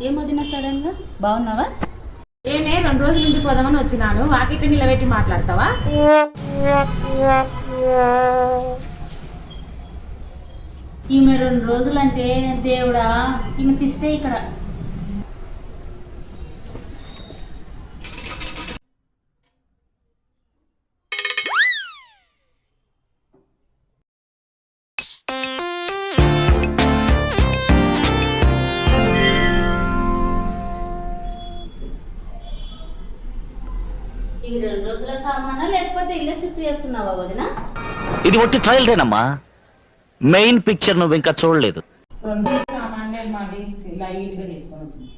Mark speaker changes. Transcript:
Speaker 1: ఏం వదినా సడన్ గా బాగున్నావా?
Speaker 2: ఏమే 2 రోజులు ఇంటికి పోదామని వచ్చినాను, వాకిట్ నిలబెట్టి మాట్లాడతావా?
Speaker 1: ఈమె 2 రోజులంటే దేవుడా, ఈమె తిష్టే ఇక్కడ. ఈ 2 రోజుల సామానా లేకపోతే ఇల్లు షిఫ్ట్ చేస్తున్నావా వదినా?
Speaker 3: ఇది ఒట్టి ట్రయల్ రేనమ్మా, మెయిన్ పిక్చర్ నువ్వు ఇంకా చూడలేదు.
Speaker 2: 2 సామాన్లు లైట్గా తీసుకొని వచ్చింది.